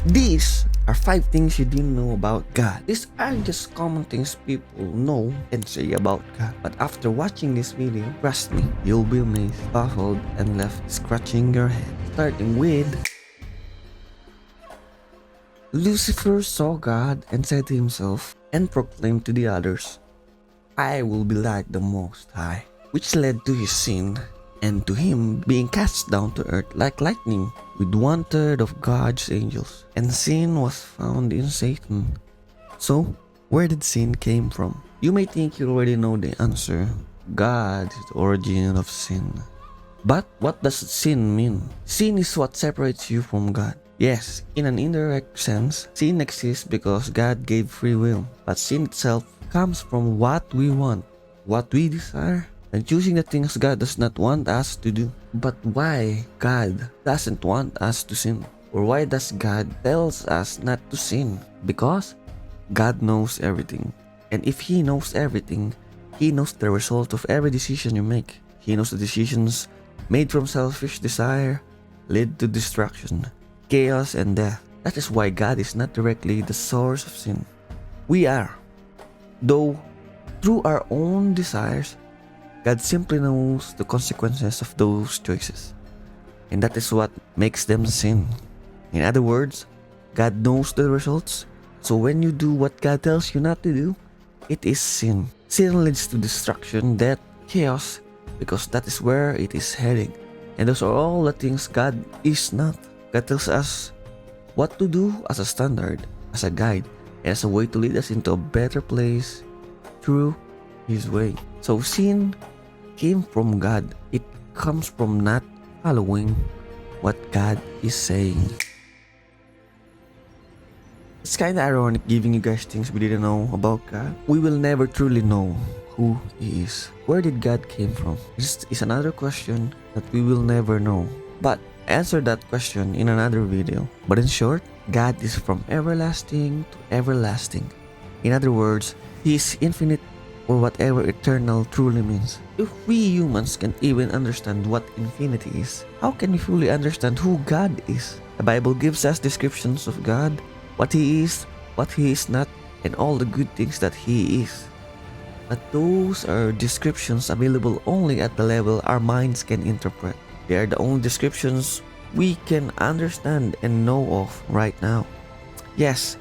These are 5 things you didn't know about God. These aren't just common things people know and say about God. But after watching this video, trust me, you'll be amazed, baffled, and left scratching your head. Starting with Lucifer saw God and said to himself and proclaimed to the others, I will be like the Most High, which led to his sin and to him being cast down to earth like lightning with 1/3 of God's angels. And sin was found in Satan. So, where did sin came from? You may think you already know the answer. God is the origin of sin. But what does sin mean? Sin is what separates you from God. Yes, in an indirect sense, sin exists because God gave free will. But sin itself comes from what we want, what we desire, and choosing the things God does not want us to do. But why God doesn't want us to sin? Or why does God tells us not to sin? Because God knows everything. And if He knows everything, He knows the result of every decision you make. He knows the decisions made from selfish desire lead to destruction, chaos, and death. That is why God is not directly the source of sin. We are. Though through our own desires, God simply knows the consequences of those choices. And that is what makes them sin. In other words, God knows the results. So when you do what God tells you not to do, it is sin. Sin leads to destruction, death, chaos, because that is where it is heading. And those are all the things God is not. God tells us what to do as a standard, as a guide, and as a way to lead us into a better place through His way. So sin came from God. It comes from not following what God is saying. It's kinda ironic giving you guys things we didn't know about God. We will never truly know who He is. Where did God came from? This is another question that we will never know. But answer that question in another video. But in short, God is from everlasting to everlasting. In other words, He is infinite, or whatever eternal truly means. If we humans can't even understand what infinity is, how can we fully understand who God is? The Bible gives us descriptions of God, what He is, what He is not, and all the good things that He is. But those are descriptions available only at the level our minds can interpret. They are the only descriptions we can understand and know of right now. Yes,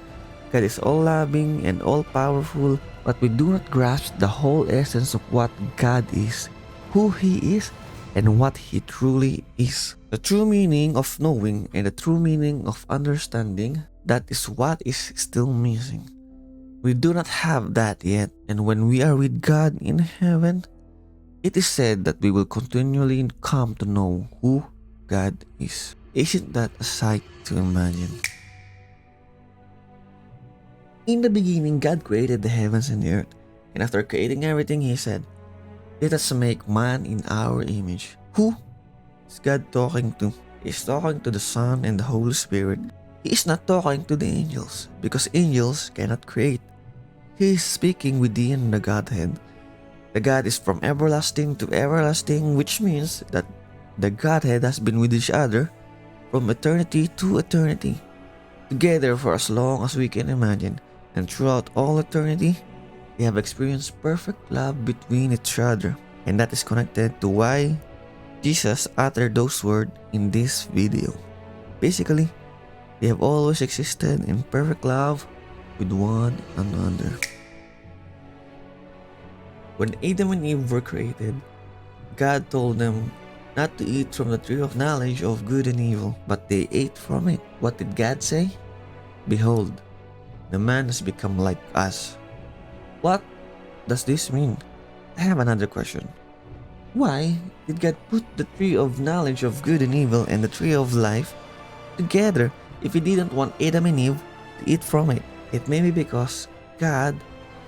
God is all-loving and all-powerful, but we do not grasp the whole essence of what God is, who He is, and what He truly is. The true meaning of knowing and the true meaning of understanding, that is what is still missing. We do not have that yet, and when we are with God in heaven, it is said that we will continually come to know who God is. Isn't that a sight to imagine? In the beginning, God created the heavens and the earth, and after creating everything, He said, let us make man in our image. Who is God talking to? He is talking to the Son and the Holy Spirit. He is not talking to the angels, because angels cannot create. He is speaking within the Godhead. The God is from everlasting to everlasting, which means that the Godhead has been with each other from eternity to eternity, together for as long as we can imagine, and throughout all eternity, they have experienced perfect love between each other, and that is connected to why Jesus uttered those words in this video. Basically, they have always existed in perfect love with one another. When Adam and Eve were created, God told them not to eat from the tree of knowledge of good and evil, but they ate from it. What did God say? Behold, the man has become like us. What does this mean? I have another question. Why did God put the tree of knowledge of good and evil and the tree of life together if He didn't want Adam and Eve to eat from it? It may be because God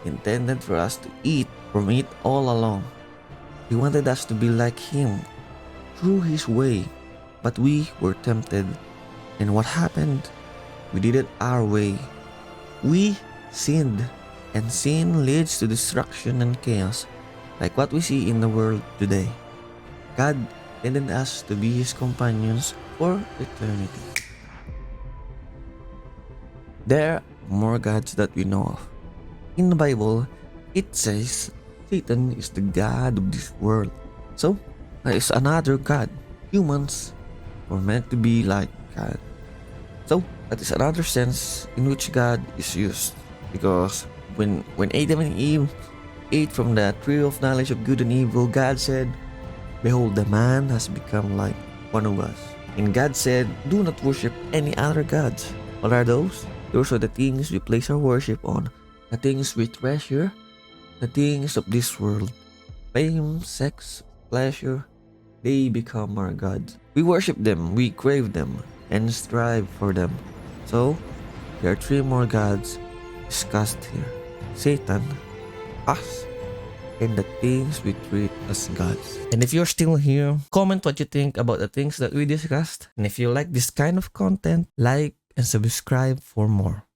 intended for us to eat from it all along. He wanted us to be like Him through His way, but we were tempted. And what happened? We did it our way. We sinned, and sin leads to destruction and chaos, like what we see in the world today. God intended us to be His companions for eternity. There are more gods that we know of. In the Bible, it says Satan is the god of this world. So, there is another god. Humans were meant to be like God. So, that is another sense in which God is used. Because when Adam and Eve ate from the tree of knowledge of good and evil, God said, "Behold, the man has become like one of us." And God said, "Do not worship any other gods." What are those? Those are the things we place our worship on, the things we treasure, the things of this world. Fame, sex, pleasure, they become our gods. We worship them, we crave them, and strive for them. So, there are three more gods discussed here: Satan, us, and the things we treat as gods. And if you're still here, comment what you think about the things that we discussed. And if you like this kind of content, like and subscribe for more.